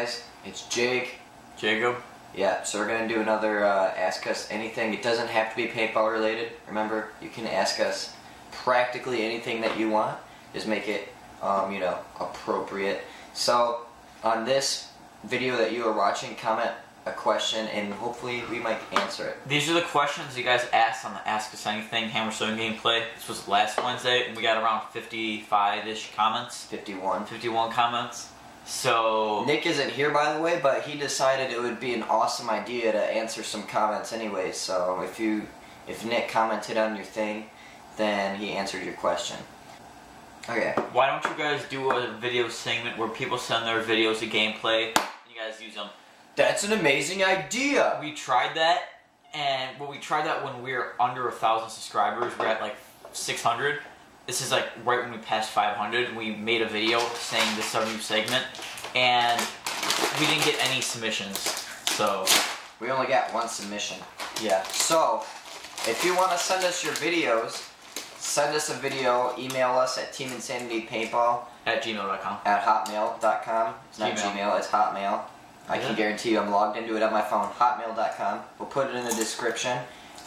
guys, it's Jake. Jacob. Yeah, so we're going to do another Ask Us Anything. It doesn't have to be paintball related. Remember, you can ask us practically anything that you want. Just make it, you know, appropriate. So, on this video that you are watching, comment a question and hopefully we might answer it. These are the questions you guys asked on the Ask Us Anything Hammer Sewing gameplay. This was last Wednesday and we got around 55-ish comments. 51 comments. So Nick isn't here, by the way, but he decided it would be an awesome idea to answer some comments anyway. So if Nick commented on your thing, then he answered your question. Okay. Why don't you guys do a video segment where people send their videos of gameplay and you guys use them? That's an amazing idea. We tried that, and we tried that when we were under 1,000 subscribers. We're at like 600. This is like right when we passed 500. We made a video saying this is our new segment, and we didn't get any submissions. So we only got one submission. Yeah. So if you want to send us your videos, send us a video. Email us at teamInsanityPaintball@gmail.com. At hotmail.com. It's not Gmail. It's Hotmail. I can guarantee you I'm logged into it on my phone. Hotmail.com. We'll put it in the description.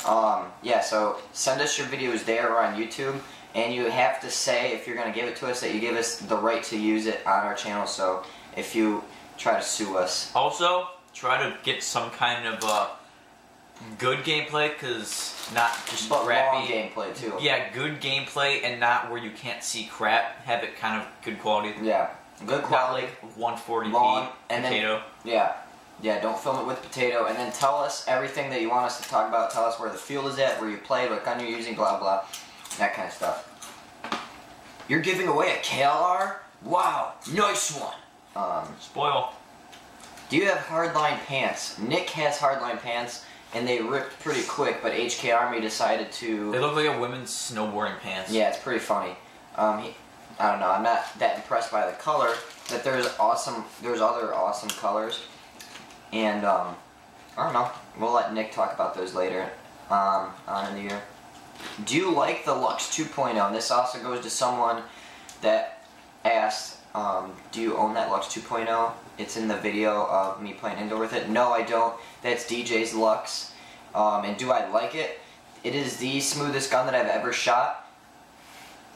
Yeah, so send us your videos there or on YouTube. And you have to say, if you're going to give it to us, that you give us the right to use it on our channel. So if you try to sue us. Also, try to get some kind of good gameplay, because not just crappy. Long gameplay too. Yeah, good gameplay and not where you can't see crap. Have it kind of good quality. Yeah, good quality. Not like 140p long, and potato. Then, yeah, don't film it with potato. And then tell us everything that you want us to talk about. Tell us where the field is at, where you play, what gun you're using, blah blah. That kind of stuff. You're giving away a KLR? Wow, nice one. Spoil. Do you have hardline pants? Nick has hardline pants, and they ripped pretty quick, but HK Army decided to... They look like a women's snowboarding pants. Yeah, it's pretty funny. I don't know, I'm not that impressed by the color, but there's other awesome colors. And, I don't know, we'll let Nick talk about those later on in the year. Do you like the Lux 2.0? And this also goes to someone that asked, do you own that Lux 2.0? It's in the video of me playing indoor with it. No, I don't. That's DJ's Lux. And do I like it? It is the smoothest gun that I've ever shot.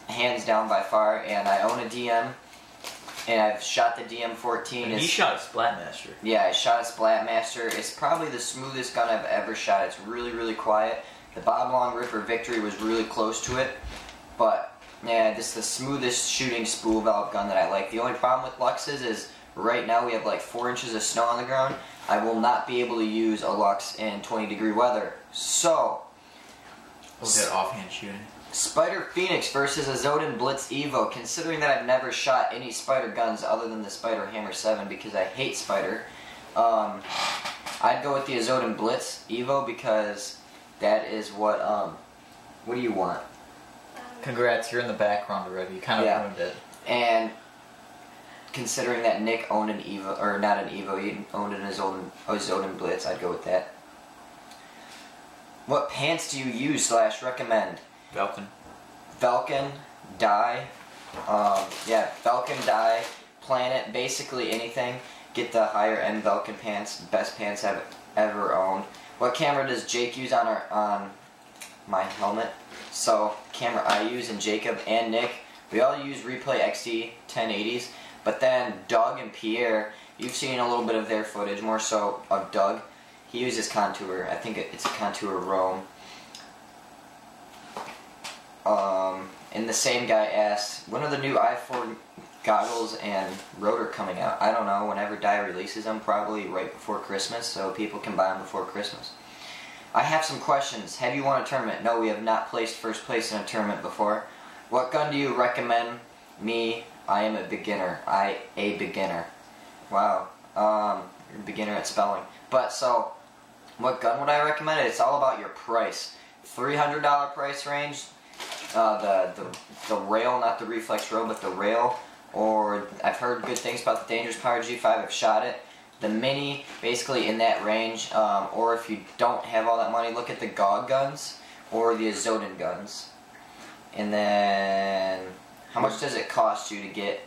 Hands down by far. And I own a DM. And I've shot the DM14. And he shot a Splatmaster. Yeah, I shot a Splatmaster. It's probably the smoothest gun I've ever shot. It's really, really quiet. The Bob Long Ripper Victory was really close to it, but yeah, this is the smoothest shooting spool valve gun that I like. The only problem with Luxes is right now we have like 4 inches of snow on the ground. I will not be able to use a Lux in 20-degree weather. So, look at offhand shooting. Spider Phoenix versus a Zodin Blitz Evo. Considering that I've never shot any Spider guns other than the Spider Hammer 7 because I hate Spider, I'd go with the Zodin Blitz Evo because that is what do you want? Congrats, you're in the background already. You kind of ruined it. And considering that Nick owned an Evo, or not an Evo, he owned a Zodin Blitz, I'd go with that. What pants do you use / recommend? Velkin. Velkin, Dye. Yeah, Velkin, Dye, Planet, basically anything. Get the higher end Velkin pants, best pants I've ever owned. What camera does Jake use on my helmet? So, camera I use, and Jacob and Nick, we all use Replay XD 1080s, but then Doug and Pierre, you've seen a little bit of their footage, more so of Doug. He uses Contour. I think it's a Contour Rome. And the same guy asked, when are the new i4 goggles and rotor coming out? I don't know, whenever Dye releases them, probably right before Christmas, so people can buy them before Christmas. I have some questions. Have you won a tournament? No, we have not placed first place in a tournament before. What gun do you recommend? Me, I am a beginner. A beginner. Wow, you're a beginner at spelling. But so, what gun would I recommend? It's all about your price. $300 price range. The rail, not the reflex rail, but the rail. Or I've heard good things about the Dangerous Power G5. I've shot it. The Mini, basically in that range. Or if you don't have all that money, look at the GOG guns or the Zodin guns. And then, how much does it cost you to get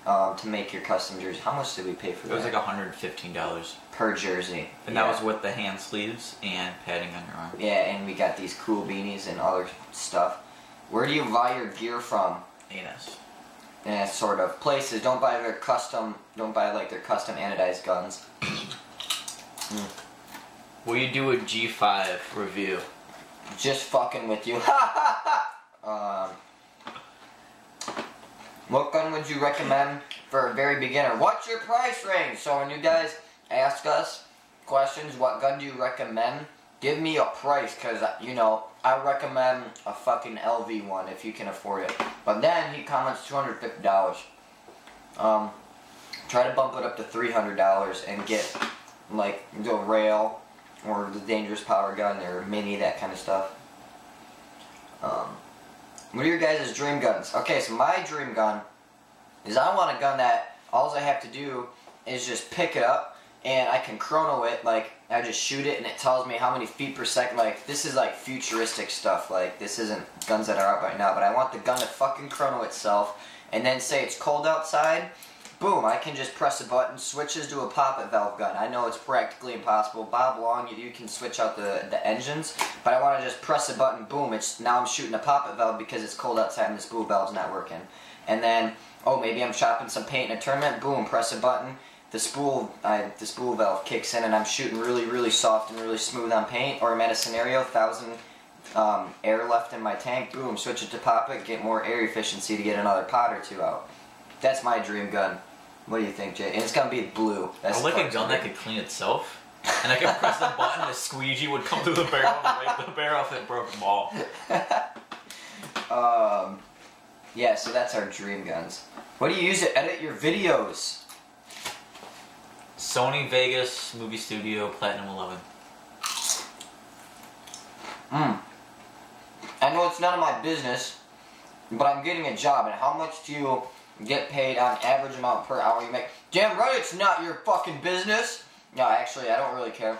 to make your custom jersey. How much did we pay for that? It was like $115 per jersey. and that was with the hand sleeves and padding on your arm. Yeah, and we got these cool beanies and other stuff. Where do you buy your gear from? ANS. Yeah, sort of places. Don't buy their custom. Don't buy like their custom anodized guns. Will you do a G5 review? Just fucking with you. What gun would you recommend for a very beginner? What's your price range? So when you guys ask us questions, what gun do you recommend? Give me a price, because, you know, I recommend a fucking LV one if you can afford it. But then he comments $250. Try to bump it up to $300 and get, like, the rail or the dangerous power gun or mini, that kind of stuff. What are your guys' dream guns? Okay, so my dream gun is I want a gun that all I have to do is just pick it up and I can chrono it. Like, I just shoot it and it tells me how many feet per second. Like, this is like futuristic stuff. Like, this isn't guns that are out right now, but I want the gun to fucking chrono itself and then say it's cold outside. Boom, I can just press a button, switches to a poppet valve gun. I know it's practically impossible. Bob Long, you can switch out the engines, but I want to just press a button, boom, now I'm shooting a poppet valve because it's cold outside and the spool valve's not working. And then, oh, maybe I'm shopping some paint in a tournament, boom, press a button, the spool valve kicks in and I'm shooting really, really soft and really smooth on paint. Or I'm at a scenario, 1,000 air left in my tank, boom, switch it to poppet, get more air efficiency to get another pot or two out. That's my dream gun. What do you think, Jay? And it's gonna be blue. That's I like a gun that could clean itself, and I could press the button, the squeegee would come through the barrel and break the barrel if it broke the ball. Yeah, so that's our dream guns. What do you use to edit your videos? Sony Vegas Movie Studio Platinum 11. I know it's none of my business, but I'm getting a job, and how much do you get paid on average amount per hour you make? Damn right it's not your fucking business. No, actually, I don't really care.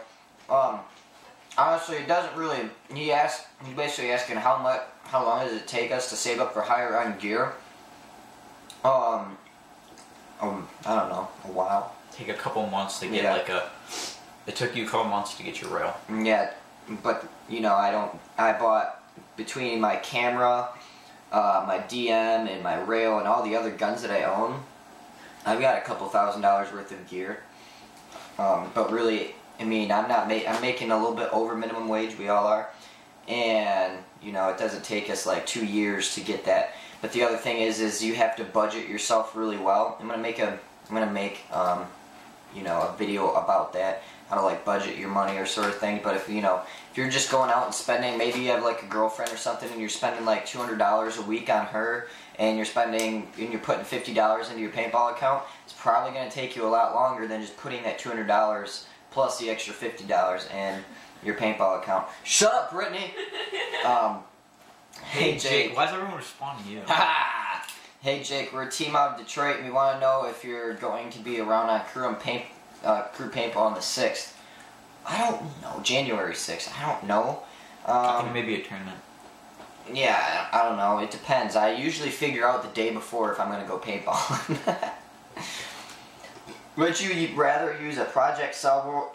Honestly, it doesn't really. He's basically asking how long does it take us to save up for higher end gear? I don't know, a while. Take a couple months to get it took you a couple months to get your rail. Yeah, but you know, I bought between my camera, my DM and my rail and all the other guns that I own, I've got a couple $1,000s worth of gear. But really, I mean, I'm making a little bit over minimum wage. We all are, and you know, it doesn't take us like 2 years to get that. But the other thing is you have to budget yourself really well. I'm gonna make you know, a video about that, how to like budget your money or sort of thing. But if you're just going out and spending, maybe you have like a girlfriend or something and you're spending like $200 a week on her, and you're putting $50 into your paintball account, it's probably going to take you a lot longer than just putting that $200 plus the extra $50 in your paintball account. Shut up, Brittany. Hey Jake, why is everyone responding to you? Hey Jake, we're a team out of Detroit and we want to know if you're going to be around on crew paintball on the 6th. I don't know. January 6th. I don't know. I think maybe a tournament. Yeah, I don't know. It depends. I usually figure out the day before if I'm going to go paintballing. Would you rather use a Project Salvo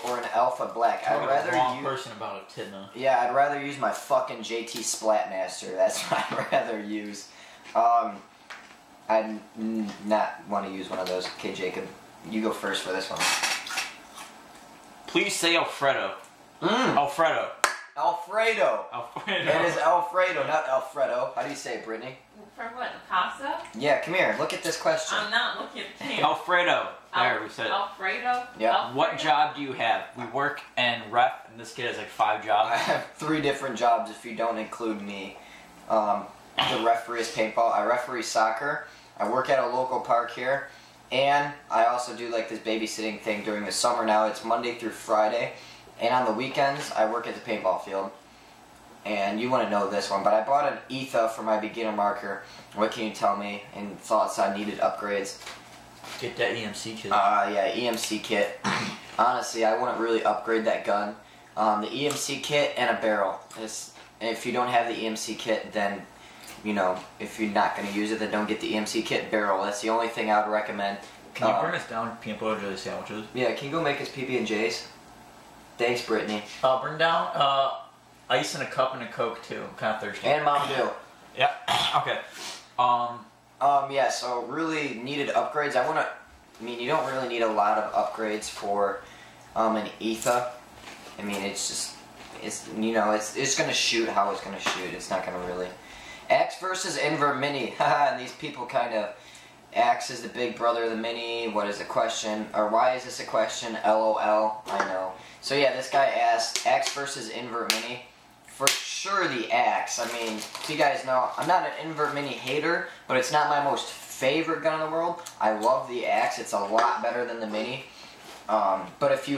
or an Alpha Black? I'd rather the wrong person about it, Tidna. Yeah, I'd rather use my fucking JT Splatmaster. That's what I'd rather use. I'd not want to use one of those. Okay, Jacob, you go first for this one. Please say Alfredo. Alfredo. Alfredo. Alfredo. It is Alfredo, not Alfredo. How do you say it, Brittany? For what, pasta? Yeah, come here. Look at this question. I'm not looking at him. Alfredo. There, we said it. Alfredo? Yeah. Alfredo? What job do you have? We work and ref, and this kid has like 5 jobs. I have 3 different jobs if you don't include me. The referee is paintball. I referee soccer. I work at a local park here. And I also do like this babysitting thing during the summer now. It's Monday through Friday. And on the weekends, I work at the paintball field. And you want to know this one, but I bought an ETHA for my beginner marker. What can you tell me? And thoughts on needed upgrades? Get that EMC kit. Yeah, EMC kit. Honestly, I wouldn't really upgrade that gun. The EMC kit and a barrel. If you don't have the EMC kit, then if you're not going to use it, then don't get the EMC kit barrel. That's the only thing I would recommend. Can you burn us down peanut butter jelly sandwiches? Yeah, can you go make us PB&Js? Thanks, Brittany. Burn down ice in a cup and a Coke too. I'm kind of thirsty. And Mountain Dew. Yeah. Okay. Yeah, so really needed upgrades. You don't really need a lot of upgrades for an ETHA. I mean, it's gonna shoot how it's gonna shoot. It's not gonna really. Axe versus Invert Mini. Haha, and these people kind of. Axe is the big brother of the Mini. What is the question? Or why is this a question? LOL. I know. So yeah, this guy asked Axe versus Invert Mini. For sure the Axe. I mean, if you guys know, I'm not an Invert Mini hater, but it's not my most favorite gun in the world. I love the Axe. It's a lot better than the Mini. But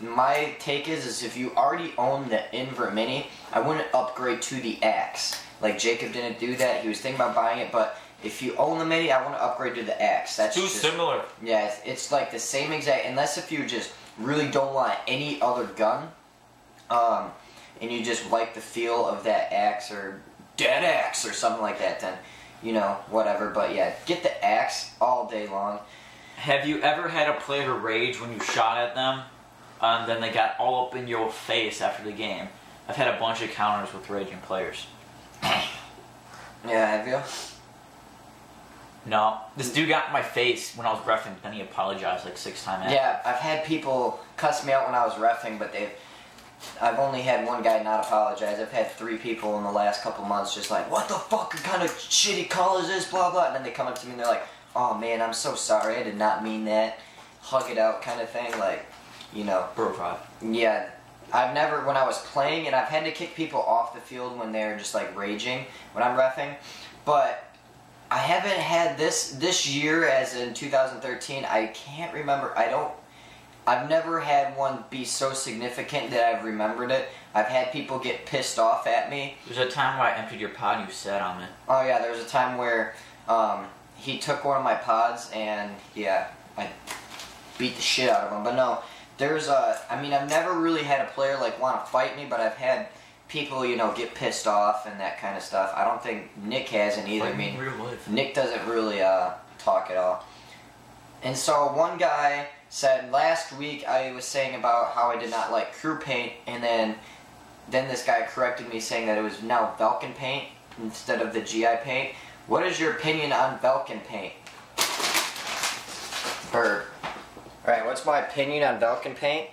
my take is if you already own the Invert Mini, I wouldn't upgrade to the Axe. Like Jacob didn't do that. He was thinking about buying it, but if you own the Mini, I want to upgrade to the Axe. That's too similar. Yeah, it's like the same exact. Unless if you just really don't want any other gun, and you just like the feel of that Axe or Dead Axe or something like that, then whatever. But yeah, get the Axe all day long. Have you ever had a player rage when you shot at them, and then they got all up in your face after the game? I've had a bunch of encounters with raging players. Yeah, have you? No. This dude got in my face when I was reffing, then he apologized like 6 times. Yeah, I've had people cuss me out when I was reffing, but I've only had one guy not apologize. I've had 3 people in the last couple months just like, what the fuck kind of shitty call is this, blah, blah. And then they come up to me and they're like, oh man, I'm so sorry, I did not mean that. Hug it out kind of thing, like, Bro vibe. Yeah, I've never, when I was playing, and I've had to kick people off the field when they're just like raging when I'm reffing, but I haven't had this year, as in 2013, I can't remember, I've never had one be so significant that I've remembered it. I've had people get pissed off at me. There's a time where I emptied your pod and you sat on it. Oh yeah, there was a time where he took one of my pods and yeah, I beat the shit out of him. But no, I've never really had a player like want to fight me, but I've had people, get pissed off and that kind of stuff. I don't think Nick hasn't either. Like in real life. Nick doesn't really talk at all. And so one guy said last week I was saying about how I did not like crew paint, and then this guy corrected me saying that it was now Velkin paint instead of the GI paint. What is your opinion on Velkin paint? Bird. Alright, what's my opinion on Velkin paint?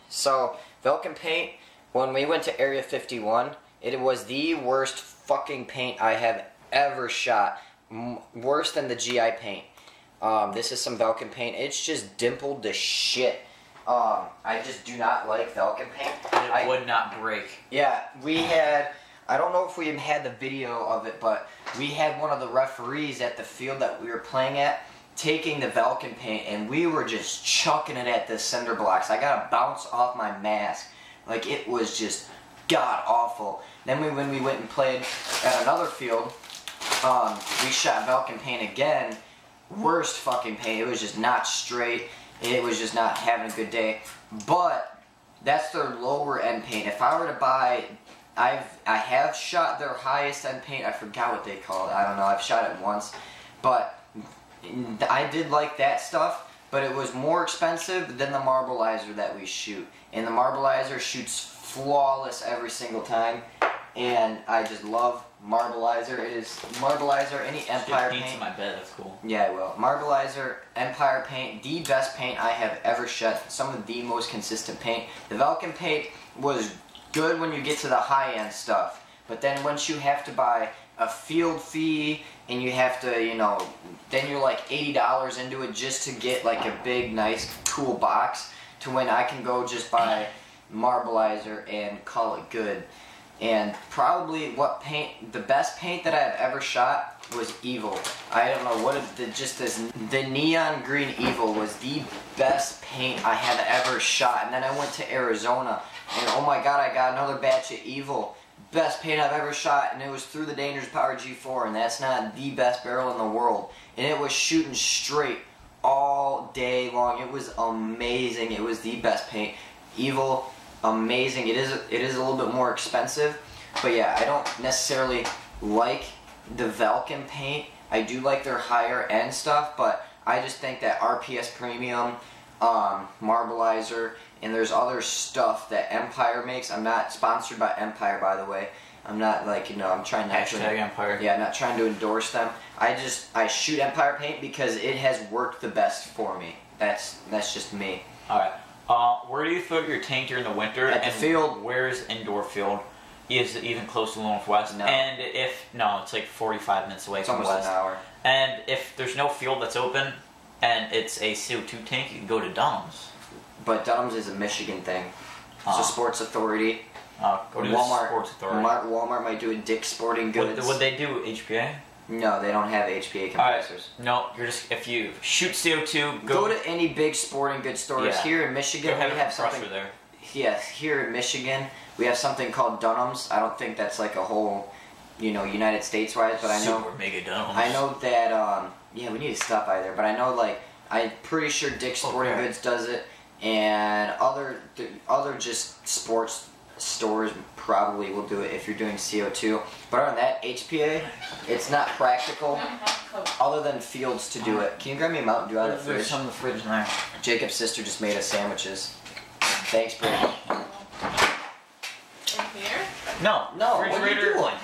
So Velkin paint, when we went to Area 51, it was the worst fucking paint I have ever shot. Worse than the GI paint. This is some Velkin paint. It's just dimpled to shit. I just do not like Velkin paint. It would not break. Yeah, we had, I don't know if we even had the video of it, but we had one of the referees at the field that we were playing at taking the Velkin paint, and we were just chucking it at the cinder blocks. I got a bounce off my mask. Like, it was just god awful. Then when we went and played at another field, we shot Velkin paint again. Worst fucking paint. It was just not straight. It was just not having a good day. But that's their lower end paint. If I were to buy, I have shot their highest end paint. I forgot what they call it. I don't know. I've shot it once, but I did like that stuff. But it was more expensive than the Marbleizer that we shoot. And the Marbleizer shoots flawless every single time. And I just love Marbleizer. It is Marbleizer, any Empire paint. In my bed, that's cool. Yeah, I will. Marbleizer, Empire paint, the best paint I have ever shot. Some of the most consistent paint. The Velkin paint was good when you get to the high-end stuff. But then once you have to buy a field fee, and you have to, then you're like $80 into it just to get like a big, nice, cool box, to when I can go just buy Marbleizer and call it good. And probably the best paint that I've ever shot was Evil. I don't know the neon green Evil was the best paint I have ever shot. And then I went to Arizona, and oh my god, I got another batch of Evil. Best paint I've ever shot, and it was through the Dangerous Power G4, and that's not the best barrel in the world. And it was shooting straight all day long. It was amazing. It was the best paint. Evil, amazing. It is a little bit more expensive, but yeah, I don't necessarily like the Vulcan paint. I do like their higher end stuff, but I just think that RPS Premium, Marbleizer, and there's other stuff that Empire makes. I'm not sponsored by Empire, by the way. I'm not like, you know, I'm trying not to... Empire. Yeah, I'm not trying to endorse them. I shoot Empire paint because it has worked the best for me. That's just me. Alright. Where do you throw your tank during the winter? At the field. Where's indoor field? Is it even close to the Northwest? No. And it's like 45 minutes away It's from the almost west. an hour. And if there's no field that's open and it's a CO2 tank, you can go to Dunham's. But Dunham's is a Michigan thing. It's a sports authority. Go to the sports authority. Walmart might do a Dick's Sporting Goods. Would they do HPA? No, they don't have HPA compressors. No, you're just, if you shoot CO2, go to any big sporting goods stores. Yeah. Here in Michigan, we have something. There. Yes, here in Michigan, we have something called Dunham's. I don't think that's like a whole, you know, United States wise, but I know. Super mega Dunham's. I know that. Yeah, we need to stop by there, but I know like I'm pretty sure Dick's Sporting Goods does it, and other just sports stores probably will do it if you're doing CO2. But other than that, HPA, it's not practical other than fields to do it. Can you grab me a Mountain Dew out of the fridge? There's some in the fridge in there. Jacob's sister just made us sandwiches. Thanks, Brittany. In here? No, what are you doing?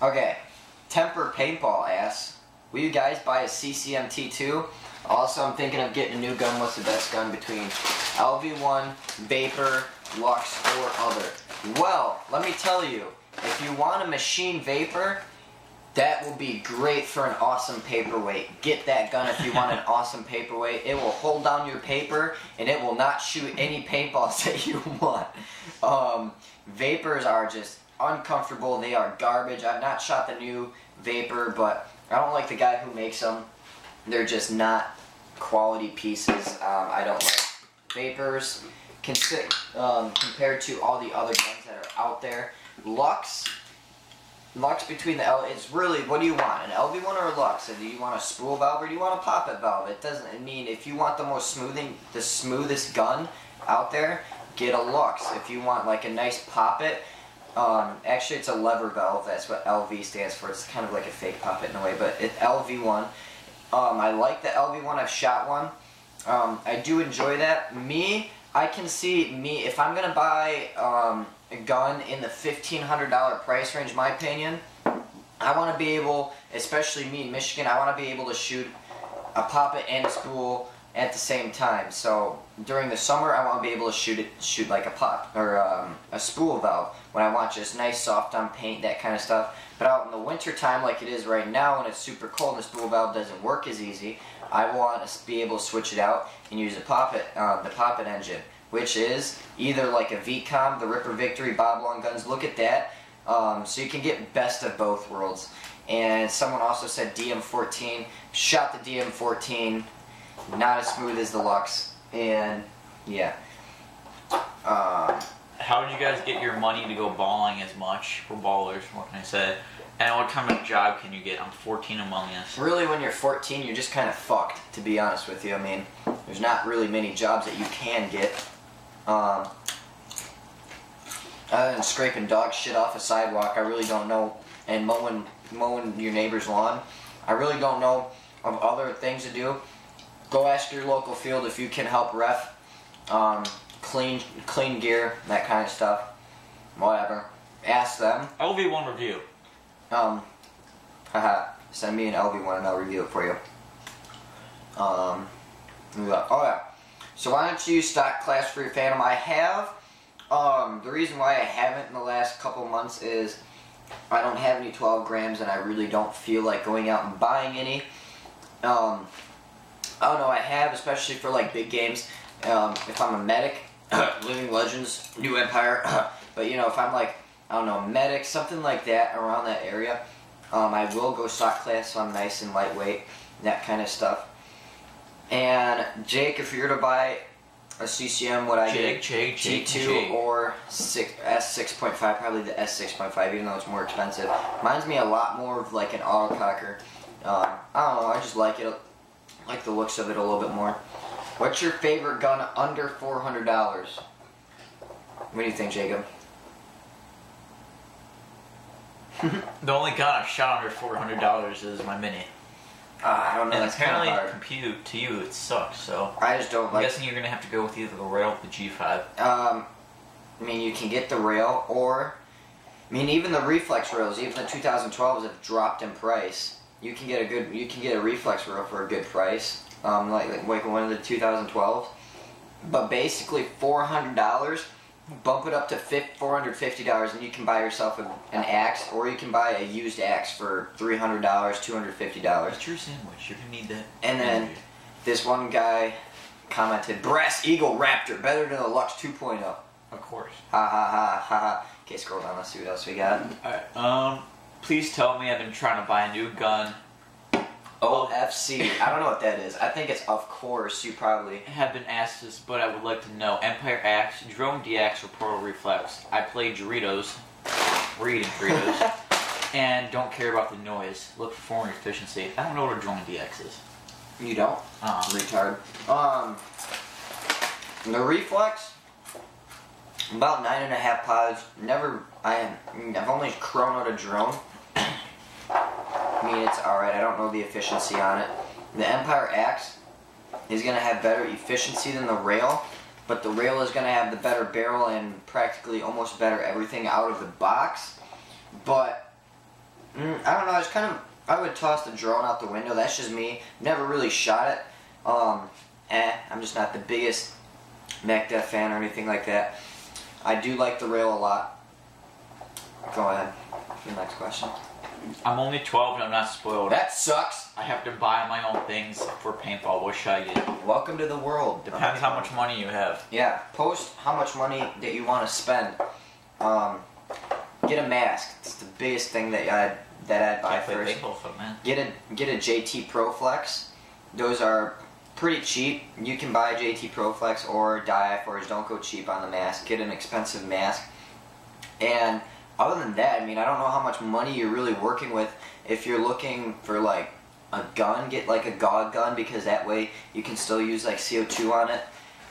Okay, Temper Paintball asks, will you guys buy a CCMT2? Also, I'm thinking of getting a new gun. What's the best gun between LV1, Vapor, Lux, or other? Well, let me tell you, if you want a machine Vapor, that will be great for an awesome paperweight. Get that gun if you want an awesome paperweight. It will hold down your paper, and it will not shoot any paintballs that you want. Vapors are just uncomfortable. They are garbage. I've not shot the new Vapor, but I don't like the guy who makes them. They're just not quality pieces. I don't like Vapors compared to all the other guns that are out there. Lux between it's really, what do you want? An LV1 or a Lux? Do you want a spool valve or do you want a poppet valve? It doesn't mean, if you want the smoothest gun out there, get a Lux. If you want like a nice poppet, actually it's a lever valve. That's what LV stands for. It's kind of like a fake poppet in a way, but it's LV1. I like the LV1. I've shot one. I do enjoy that. I can see if I'm gonna buy a gun in the $1,500 price range, my opinion, I want to be able, especially me in Michigan, I want to be able to shoot a poppet and a spool at the same time. So during the summer, I want to be able to shoot like a pop or a spool valve when I want just nice soft on paint, that kind of stuff. But out in the winter time, like it is right now, when it's super cold and the spool valve doesn't work as easy, I want to be able to switch it out and use the poppet engine, which is either like a VCOM, the Ripper Victory Bob Long guns. Look at that. So you can get best of both worlds. And someone also said DM14. Shot the DM14. Not as smooth as the Lux. And yeah. How did you guys get your money to go balling as much? We're ballers, what can I say? And what kind of job can you get? I'm 14 among us. Really, when you're 14, you're just kind of fucked, to be honest with you. I mean, there's not really many jobs that you can get. Other than scraping dog shit off a sidewalk, I really don't know. And mowing your neighbor's lawn, I really don't know of other things to do. Go ask your local field if you can help ref, clean gear, that kind of stuff. Whatever. Ask them. LV1 review. Send me an LV1 and I'll review it for you. Oh yeah. So why don't you stock class for your Phantom? I have. The reason why I haven't in the last couple months is I don't have any 12 grams and I really don't feel like going out and buying any. I don't know, I have, especially for like big games. If I'm a medic, Living Legends, New Empire, but you know, if I'm like, I don't know, medic, something like that around that area, I will go stock class so I'm nice and lightweight, that kind of stuff. And Jake, if you're to buy a CCM, what I get, T2 or S6.5, probably the S6.5, even though it's more expensive. Reminds me a lot more of like an autococker. I don't know, I just like it, like the looks of it a little bit more. What's your favorite gun under $400? What do you think, Jacob? The only gun I've shot under $400 is my Mini. I don't know. And That's kind of apparently, hard. compute to you, it sucks. So I just don't I'm like. guessing you're gonna have to go with either the rail or the G5. I mean, you can get the rail, or I mean, even the reflex rails, even the 2012s have dropped in price. You can get a reflex rail for a good price, like one of the 2012s. But basically, $400, bump it up to $450, and you can buy yourself an axe, or you can buy a used axe for $300, $250. It's your sandwich. You're gonna need that. And then this one guy commented, "Brass Eagle Raptor, better than the Lux 2.0." Of course. Ha ha ha ha ha. Okay, scroll down. Let's see what else we got. Alright. Please tell me I've been trying to buy a new gun. OFC. I don't know what that is. I think it's of course. You probably. Have been asked this, but I would like to know. Empire Axe, Drone DX, or Portal Reflex. I play Doritos. We're eating Doritos. And don't care about the noise. Look for foreign efficiency. I don't know what a Drone DX is. You don't. Retard. The Reflex. About 9.5 pods. I've only chronoed a drone. I mean, it's alright. I don't know the efficiency on it. The Empire Axe is going to have better efficiency than the rail, but the rail is going to have the better barrel and practically almost better everything out of the box. But, I don't know. I would toss the drone out the window. That's just me. Never really shot it. I'm just not the biggest MacDef fan or anything like that. I do like the rail a lot. Go ahead. The next question. I'm only 12 and I'm not spoiled. That sucks. I have to buy my own things for paintball. What should I get? Welcome to the world. Depends how much money you have. Yeah, post how much money that you want to spend. Get a mask. It's the biggest thing that I'd buy first. Get a JT Pro Flex. Those are pretty cheap. You can buy a JT Pro Flex or die for it. Don't go cheap on the mask. Get an expensive mask. And other than that, I mean, I don't know how much money you're really working with. If you're looking for like a gun, get like a GOG gun, because that way you can still use like CO2 on it.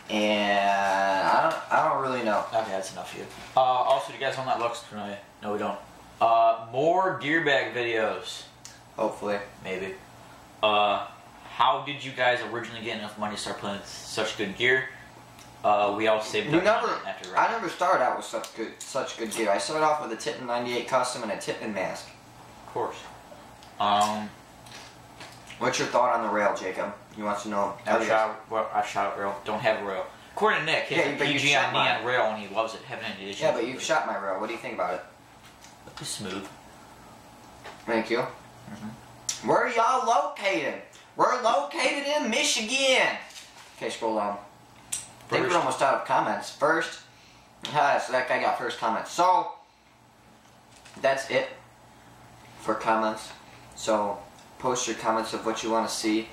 And I don't really know. Okay, that's enough of you. Also, do you guys want that Lux? No, we don't. More gear bag videos. Hopefully. Maybe. How did you guys originally get enough money to start playing with such good gear? We all saved up after. I never started out with such good gear. I started off with a Tippin 98 Custom and a Tippin mask. Of course. What's your thought on the rail, Jacob? You want to know? I shot a rail. Don't have a rail. According to Nick, he has a PG on Neon rail and he loves it. Haven't any issues. Yeah, but you've shot my rail. What do you think about it? It's smooth. Thank you. Where are y'all located? We're located in Michigan. Okay, scroll down. I think we're almost out of comments. First, so that guy got first comment. So, that's it for comments. So, post your comments of what you want to see.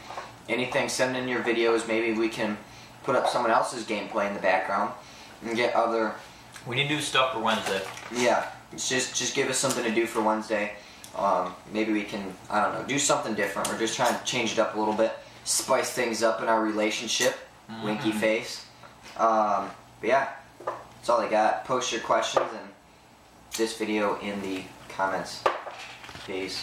Anything, send in your videos. Maybe we can put up someone else's gameplay in the background and get other. We need to do stuff for Wednesday. Yeah, just give us something to do for Wednesday. Maybe we can, I don't know, do something different. We're just trying to change it up a little bit, spice things up in our relationship. Winky face. But yeah, that's all I got. Post your questions and this video in the comments. Peace.